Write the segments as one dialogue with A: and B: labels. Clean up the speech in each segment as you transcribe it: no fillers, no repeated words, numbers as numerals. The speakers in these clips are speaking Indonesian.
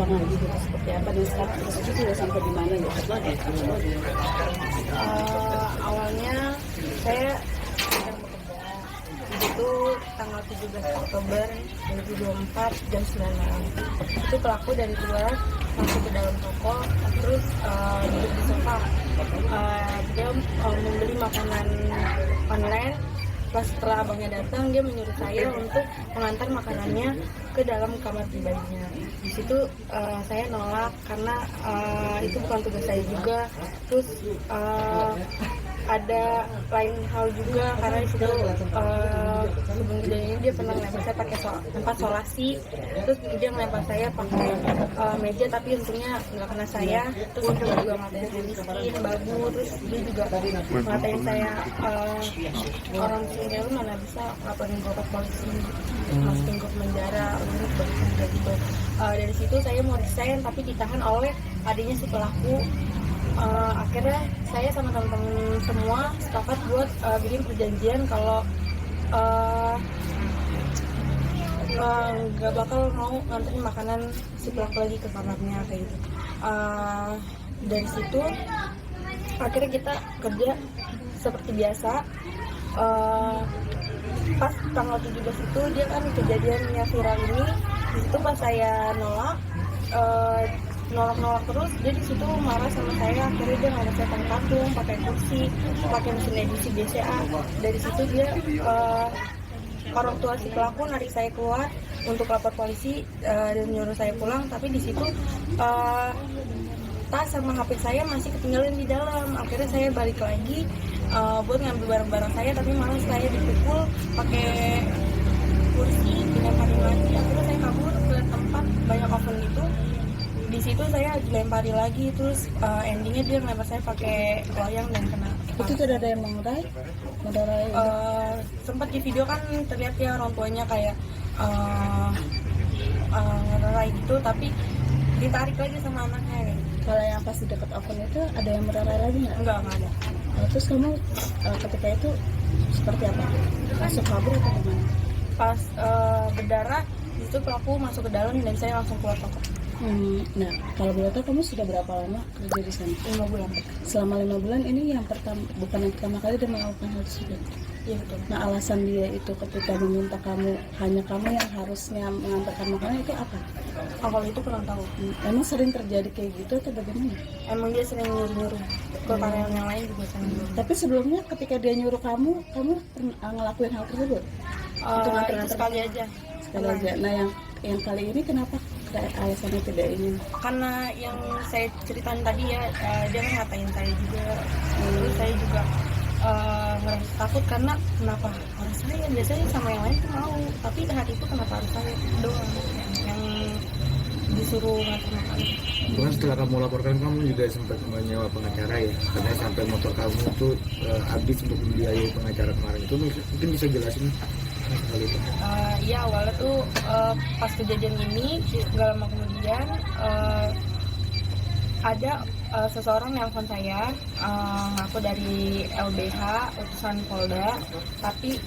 A: ulang lagi gitu seperti apa, dan sekarang kasusnya sudah sampai di mana gitu?
B: Awalnya saya sedang bekerja itu tanggal 17 Oktober 2024 jam 9 malam. Itu pelaku dari luar masuk ke dalam toko, terus duduk di sofa. Dia membeli makanan online. Pas setelah abangnya datang, dia menyuruh saya untuk mengantar makanannya ke dalam kamar pribadinya. Di situ saya nolak karena itu bukan tugas saya juga. Terus ada lain hal juga karena di situ sebelum kejadian ini dia pernah ngelempar saya pakai tempat solasi, terus dia ngelempar saya pakai meja, tapi untungnya nggak kena saya. Terus dia juga ngatain saya miskin, babu, terus dia juga ngatain saya orang sini lu mana bisa laporin gue ke polisi, masukin gue ke penjara, untuk begitu gitu. Dari situ saya mau resign tapi ditahan oleh adiknya si pelaku. Akhirnya saya sama teman-teman semua sepakat buat bikin perjanjian kalau nggak bakal mau nganterin makanan si pelaku lagi ke kamarnya kayak gitu. Dari situ akhirnya kita kerja seperti biasa. Pas tanggal 17 itu dia kan kejadiannya viral ini. Di situ pas saya nolak terus, dia di situ marah sama saya. Akhirnya dia ngajak saya patung, pakai kursi, pakai mesin edisi BCA. Dari situ dia orang tua si pelaku narik saya keluar untuk lapor polisi dan nyuruh saya pulang. Tapi di situ tas sama HP saya masih ketinggalan di dalam. Akhirnya saya balik lagi buat ngambil barang-barang saya, tapi malah saya dipukul pakai kursi, dilemparin lagi. Akhirnya saya kabur ke tempat banyak oven itu. Di situ saya dilempari lagi, terus endingnya dia ngelempar saya pakai loyang dan kena.
A: Itu tidak ada yang mengurai?
B: Sempat di video kan terlihat ya orang tuanya kayak ngerai gitu, tapi ditarik lagi sama anaknya.
A: Kalau yang pas di dekat oven itu ada yang berdarah lagi nggak?
B: Enggak ada.
A: Terus kamu ketika itu seperti apa? Masuk kabur atau gimana?
B: Pas berdarah, itu pelaku masuk ke dalam dan saya langsung keluar toko.
A: Nah, kalau boleh tahu kamu sudah berapa lama kerja di sana?
B: 5 bulan.
A: Selama 5 bulan ini yang pertama, bukan yang pertama kali dia melakukan hal tersebut.
B: Iya betul.
A: Nah, alasan dia itu ketika meminta kamu, hanya kamu yang harusnya mengantarkan makanan itu apa?
B: Kalau itu kurang tahu.
A: Emang sering terjadi kayak gitu atau bagaimana?
B: Emang dia sering nyuruh ke karyawan yang lain juga sering nyuruh.
A: Tapi sebelumnya ketika dia nyuruh kamu ngelakuin hal tersebut? Untuk
B: Itu sekali aja.
A: Sekali aja. Nah, yang kali ini kenapa alasannya tidak ingin?
B: Karena yang saya ceritain tadi ya, dia kan ngatain saya juga. Terus saya juga ngerasa takut karena kenapa harus saya, biasanya sama yang lain tuh mau, tapi hari itu kenapa harus saya doang yang disuruh ngatur makanan.
C: Bahkan setelah kamu laporkan, kamu juga sempat menyewa pengacara ya, karena sampai motor kamu tuh habis untuk membiayai pengacara kemarin. Itu mungkin bisa jelasin hal itu?
B: Iya, awalnya tuh pas kejadian ini gak lama kemudian ada seseorang nelfon saya ngaku dari LBH utusan Polda, tapi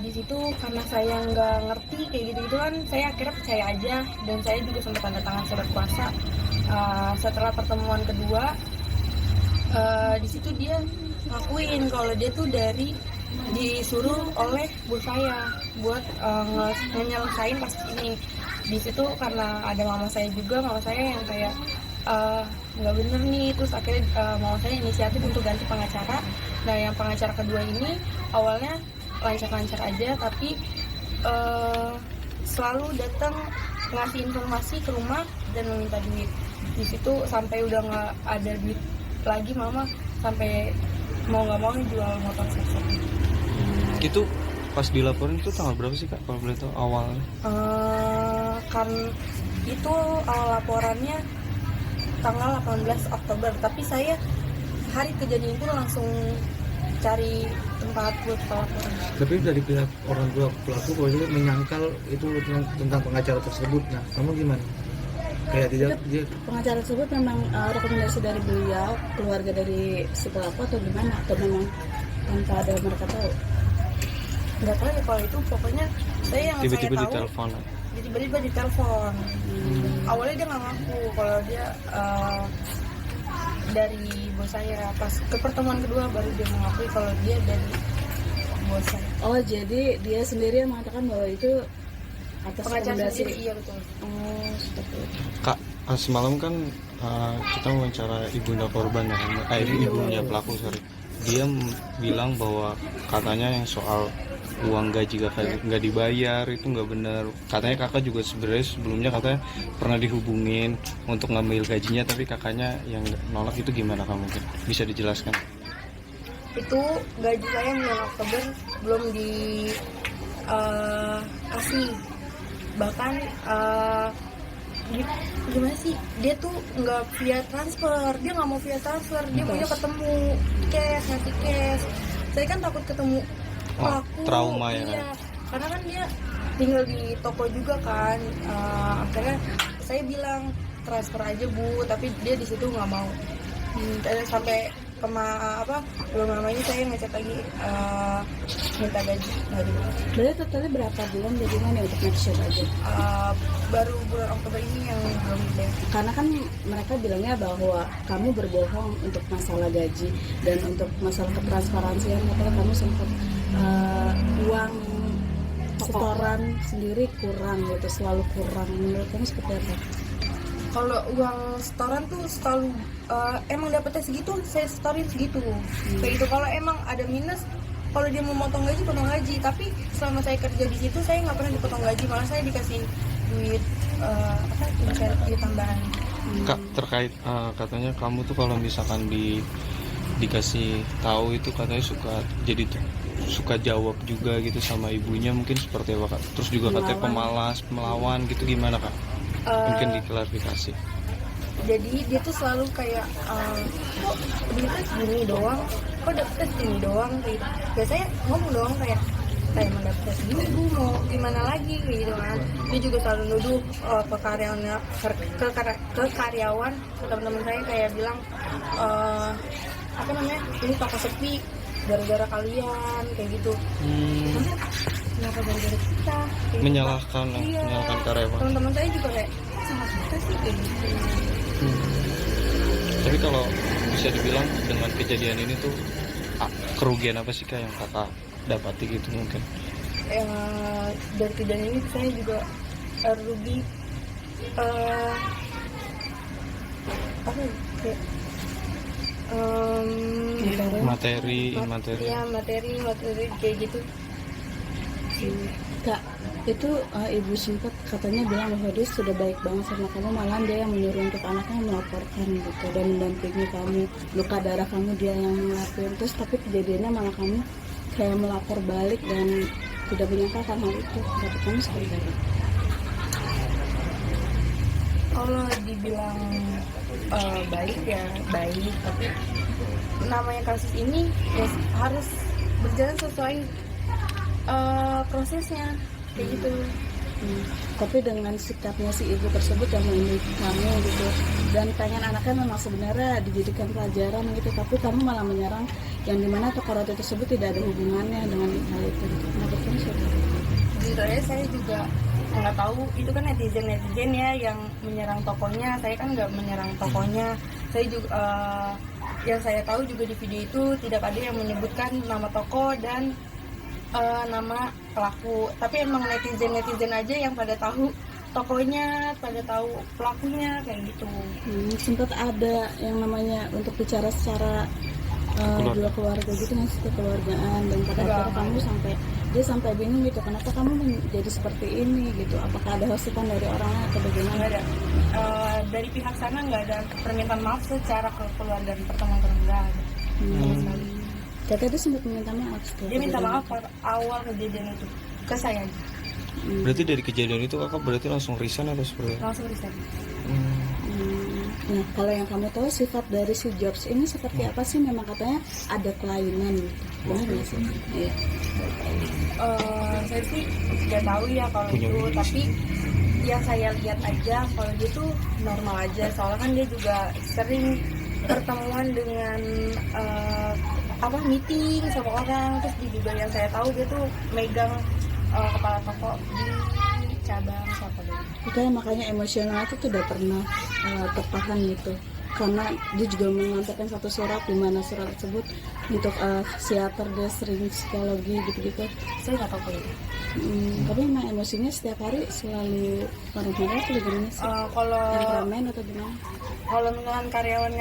B: di situ karena saya nggak ngerti kayak gitu kan, saya akhirnya percaya aja dan saya juga sempat tanda tangan surat kuasa. Setelah pertemuan kedua, di situ dia ngakuin kalau dia tuh disuruh oleh bos saya buat nyelesain kasus ini. Di situ karena ada mama saya juga, mama saya yang kayak nggak bener nih, terus akhirnya mama saya inisiatif untuk ganti pengacara. Nah, yang pengacara kedua ini awalnya lancar-lancar aja, tapi selalu datang ngasih informasi ke rumah dan meminta duit. Di situ sampai udah nggak ada duit lagi, mama sampai mau nggak mau jual motor saya.
D: Itu pas dilaporin itu tanggal berapa sih Kak, kalau boleh tahu awalnya?
B: Kan itu awal laporannya tanggal 18 Oktober, tapi saya hari kejadian itu langsung cari tempat buat laporan.
C: Tapi dari pihak orang tua pelaku pokoknya menyangkal itu tentang pengacara tersebut. Nah, kamu gimana? Kayak tidak dia
A: pengacara tersebut memang rekomendasi dari beliau, keluarga dari si pelaku atau gimana? Atau memang tanpa ada mereka tahu?
B: Nggak tahu ya kalau itu, pokoknya saya yang
D: Tiba-tiba
B: saya tahu
D: ditelepon.
B: tiba-tiba ditelepon. awalnya dia nggak ngaku kalau dia dari bos saya. Pas ke pertemuan kedua baru dia mengakui kalau dia dari bos saya.
A: Oh, jadi dia sendiri yang mengatakan bahwa itu atas
B: Pengacara
A: rekomendasi.
B: sendiri, iya betul.
A: Oh, seperti itu.
D: Kak, semalam kan kita wawancara ibunda korban ya, ibunya pelaku, sorry. Dia bilang bahwa katanya yang soal uang gaji kakak nggak dibayar itu nggak benar. Katanya kakak juga sebenarnya sebelumnya katanya pernah dihubungin untuk ngambil gajinya, tapi kakaknya yang nolak. Itu gimana, kamu mungkin bisa dijelaskan?
B: Itu gaji saya bulan Oktober belum dikasih. Bahkan gimana sih, dia tuh nggak via transfer, dia nggak mau via transfer, dia maunya ketemu cash, ngasih cash. Saya kan takut ketemu pelaku,
D: trauma ya
B: iya,
D: kan?
B: karena kan dia tinggal di toko juga kan. Akhirnya saya bilang transfer aja Bu, tapi dia di situ nggak mau. Sampai belum lama ini saya ngecek lagi minta gaji nggak dibayar.
A: Berarti totalnya berapa bulan gajinya nih untuk next year aja?
B: Baru bulan Oktober ini yang belum dibayar.
A: Karena kan mereka bilangnya bahwa kamu berbohong untuk masalah gaji dan untuk masalah ketransparansian, katanya kamu sempat uang setoran sendiri kurang gitu, selalu kurang. Menurut kamu seperti apa?
B: Kalau uang setoran tuh selalu emang dapetnya segitu, saya setorin segitu. Kayak gitu. Kalau emang ada minus, kalau dia mau potong gaji, potong gaji. Tapi selama saya kerja di situ, saya nggak pernah dipotong gaji, malah saya dikasih duit duit tambahan.
D: Kak, terkait katanya kamu tuh kalau misalkan dikasih tahu itu katanya suka jawab juga gitu sama ibunya, mungkin seperti apa Kak? Terus juga katanya pemalas, melawan gitu, gimana Kak? Mungkin diklarifikasi.
B: Jadi dia tuh selalu kayak kok duitnya segini doang, kok dapetnya segini doang gitu. Biasanya ngomong doang kayak emang dapetnya segini, Bu, mau gimana lagi gitu kan. Dia juga selalu nuduh ke karyawan, ke teman-teman saya kayak bilang ini toko sepi gara-gara kalian kayak gitu. Kenapa gara-gara kita? Kayak
D: Menyalahkan karyawan.
B: Teman-teman saya juga kayak sama kita sih kayak gitu.
D: Tapi kalau bisa dibilang dengan kejadian ini tuh kerugian apa sih Kak yang kakak dapati gitu mungkin?
B: Dari kejadian ini saya juga rugi
D: materi
B: ya materi kayak gitu.
A: Kak, itu ibu sempat katanya bilang bahwa dia sudah baik banget sama kamu, malah dia yang menyuruh untuk anaknya melaporkan gitu dan mendampingi kamu, luka darah kamu dia yang ngelakuin. Terus tapi kejadiannya malah kamu kayak melapor balik dan tidak menyangkakan hal itu. Menurut kamu seperti apa?
B: Kalau dibilang baik ya baik, tapi namanya kasus ini ya harus berjalan sesuai prosesnya kayak gitu.
A: Tapi dengan sikapnya si ibu tersebut yang memiliki kamu gitu dan pengen anaknya memang sebenarnya dijadikan pelajaran gitu, tapi kamu malah menyerang yang dimana toko roti tersebut tidak ada hubungannya dengan hal itu gitu. Menurut kamu siapa?
B: Jujurnya saya juga nggak tahu, itu kan netizen ya yang menyerang tokonya. Saya kan nggak menyerang tokonya. Saya juga yang saya tahu juga di video itu tidak ada yang menyebutkan nama toko dan nama pelaku, tapi emang netizen aja yang pada tahu tokonya, pada tahu pelakunya kayak gitu.
A: Sempat ada yang namanya untuk bicara secara dua keluarga gitu, nggak sih, kekeluargaan, dan pada akhirnya kamu sampai bingung gitu, kenapa kamu menjadi seperti ini gitu, apakah ada hasutan dari orangnya atau bagaimana?
B: Nggak ada. Dari pihak sana nggak ada permintaan maaf secara kekeluargaan pertemuan nggak ada.
A: Kakak itu sempat meminta maaf.
B: Dia minta maaf awal kejadian itu ke saya.
D: Berarti dari kejadian itu kakak berarti langsung resign atau seperti apa?
B: Langsung resign.
A: Nah, kalau yang kamu tahu sifat dari si George ini seperti apa sih? Memang katanya ada kelainan gitu. Benar nggak sih? Iya.
B: Saya sih nggak tahu ya kalau itu, tapi yang saya lihat aja kalau dia tuh normal aja. Soalnya kan dia juga sering pertemuan dengan meeting sama orang. Terus juga yang saya tahu dia tuh megang kepala toko di cabang siapa dulu.
A: Itu ya, makanya emosional itu tuh udah pernah tertahan gitu, karena dia juga mengantarkan satu surat di mana surat tersebut untuk psikiater, dia sering psikologi gitu-gitu.
B: Saya nggak tahu kalau itu.
A: Tapi memang emosinya setiap hari selalu marah-marah atau gimana sih?
B: Kalau
A: Temperamen atau gimana?
B: kalau misalkan karyawan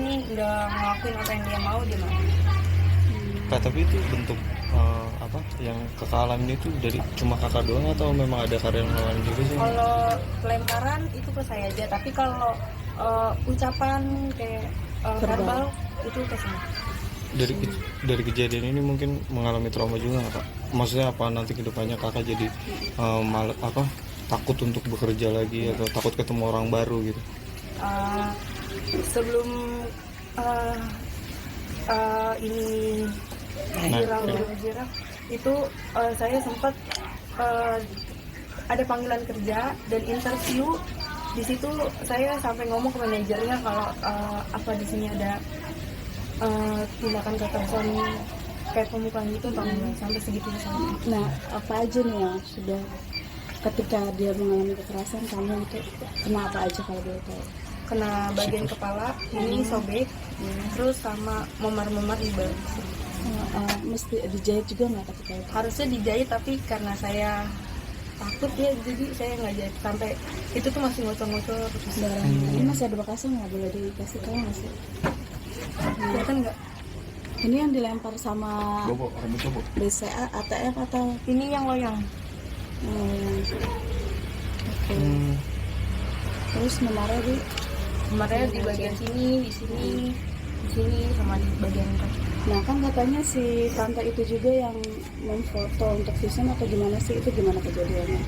B: nih nggak ngelakuin apa yang dia mau, dia mau.
D: Kak, tapi itu bentuk apa yang kakak alami itu dari cuma kakak doang atau memang ada karyawan lain juga sih?
B: Kalau pelemparan itu ke saya aja, tapi kalau ucapan kayak verbal itu ke saya.
D: Dari kejadian ini mungkin mengalami trauma juga nggak kak? Maksudnya apa nanti kedepannya kakak jadi takut untuk bekerja lagi atau takut ketemu orang baru gitu?
B: Sebelum ini viral itu saya sempat ada panggilan kerja dan interview. Di situ saya sampai ngomong ke manajernya kalau apa di sini ada tindakan kekerasan kayak pemukulan gitu atau enggak, sampai segitu saya.
A: Nah, apa aja nih yang sudah ketika dia mengalami kekerasan kamu itu kena apa aja kalau boleh tahu?
B: Kena bagian kepala ini sobek, terus sama memar-memar di bahu.
A: Mesti dijahit juga nggak ketika itu?
B: Harusnya dijahit tapi karena saya takut ya, jadi saya nggak jahit. Sampai itu tuh masih ngocor-ngocor
A: Darahnya. Ini masih ada bekasnya nggak, boleh dikasih tahu nggak sih?
B: kelihatan nggak?
A: Ini yang dilempar sama BCA, ATM atau
B: Ini yang loyang.
A: Oke. Terus memarah di
B: Kemarin di bagian sini, di sini, sama di bagian kaki.
A: Nah kan katanya si tante itu juga yang memfoto untuk visum atau gimana sih, itu gimana kejadiannya?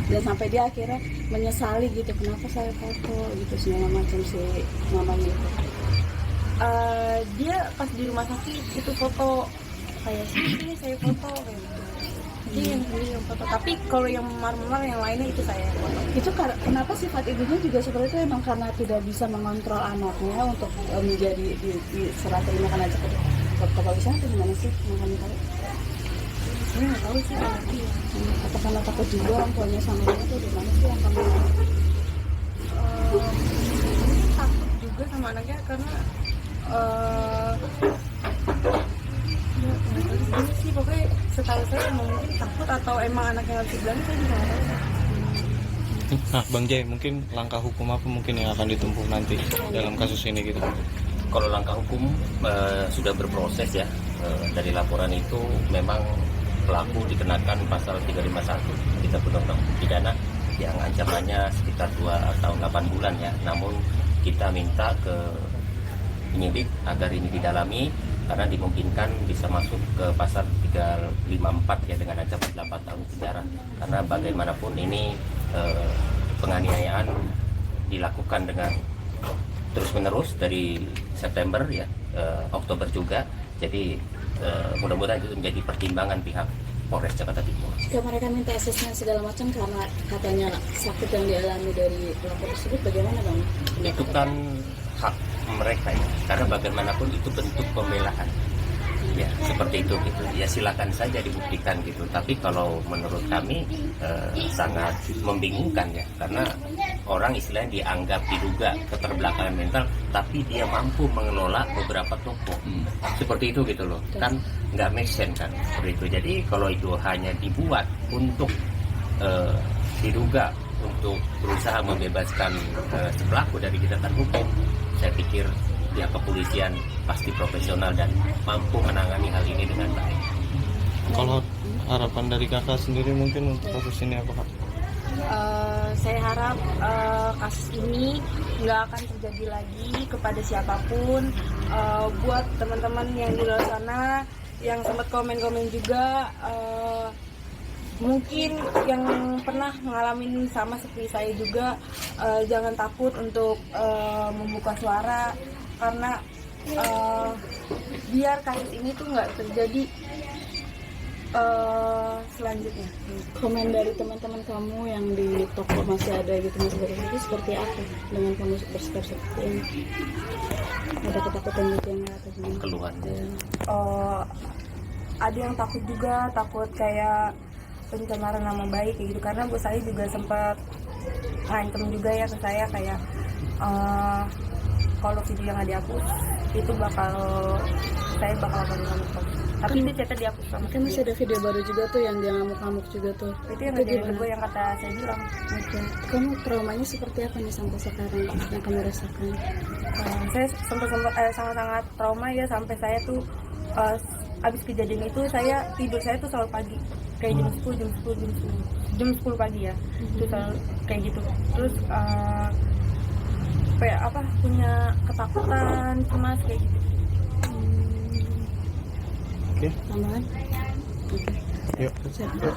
A: Dan sampai dia akhirnya menyesali gitu, kenapa saya foto gitu segala macam si mamanya itu.
B: Dia pas di rumah sakit itu foto kayak sini saya foto kayak gitu. Dia yang foto. Tapi kalau yang memar-memar yang lainnya itu saya yang foto.
A: Itu kenapa sifat ibunya juga seperti itu, emang karena tidak bisa mengontrol anaknya untuk menjadi diserah terimakan aja ke kepolisian atau gimana sih?
B: Saya nggak tahu sih anaknya.
A: Atau karena takut juga orang tuanya sama dia tuh gimana sih yang kamu
B: Takut juga sama anaknya karena ya, ini sih pokoknya setahu saya mungkin takut atau emang anaknya harus dibilang, saya juga nggak tahu.
D: Nah, Bang Jai, mungkin langkah hukum apa mungkin yang akan ditempuh nanti dalam kasus ini gitu?
E: Kalau langkah hukum sudah berproses ya. Dari laporan itu memang pelaku dikenakan pasal 351 Kitab Undang-Undang Pidana yang ancamannya sekitar 2 tahun 8 bulan ya. Namun kita minta ke penyidik agar ini didalami karena dimungkinkan bisa masuk ke pasal 354 ya dengan ancaman 8 tahun penjara. Karena bagaimanapun ini penganiayaan dilakukan dengan terus-menerus dari September ya, Oktober juga. Jadi mudah-mudahan itu menjadi pertimbangan pihak Polres Jakarta Timur.
A: Jika mereka minta asesmen segala macam karena katanya sakit yang dialami dari pelaku tersebut, bagaimana Bang?
E: Itu kan hak mereka ya, karena bagaimanapun itu bentuk pembelaan ya, seperti itu gitu ya, silakan saja dibuktikan gitu. Tapi kalau menurut kami sangat membingungkan ya, karena orang istilahnya dianggap diduga keterbelakangan mental tapi dia mampu mengelola beberapa toko seperti itu gitu loh, kan nggak make sense kan seperti itu. Jadi kalau itu hanya dibuat untuk diduga untuk berusaha membebaskan si pelaku dari tindakan hukum, saya pikir pihak kepolisian pasti profesional dan mampu menangani hal ini dengan baik.
D: Kalau harapan dari kakak sendiri mungkin untuk kasus ini apa kak?
B: Saya harap kasus ini nggak akan terjadi lagi kepada siapapun. Buat teman-teman yang di luar sana yang sempat komen-komen juga, mungkin yang pernah mengalami sama seperti saya juga, jangan takut untuk membuka suara, karena biar kasus ini tuh nggak terjadi selanjutnya.
A: Komen dari teman-teman kamu yang di toko masih ada gitu, masih berhenti, seperti apa dengan kamu bersikap seperti ini? Ada ketakutan gitu yang atau gimana?
E: Keluhan.
B: Ada yang takut juga, takut kayak pencemaran nama baik kayak gitu, karena bos saya juga sempat ngancem juga ya ke saya kayak kalau video yang nggak dihapus itu saya bakal ngamuk-ngamuk. Tapi itu chatnya dihapus sama
A: Kan masih ada video baru juga tuh yang dia ngamuk-ngamuk juga tuh.
B: itu yang ngerjain ke gue yang kata saya bilang.
A: Oke. Kamu traumanya seperti apa nih sampai sekarang yang kamu rasakan?
B: Saya sangat-sangat trauma ya, sampai saya tuh abis kejadian itu saya tidur saya tuh selalu pagi kayak jam 10 pagi ya, itu selalu kayak gitu. Terus punya ketakutan, cemas kayak gitu.
D: Oke.
A: Tambahan? Oke.
D: Yuk.
A: Siap.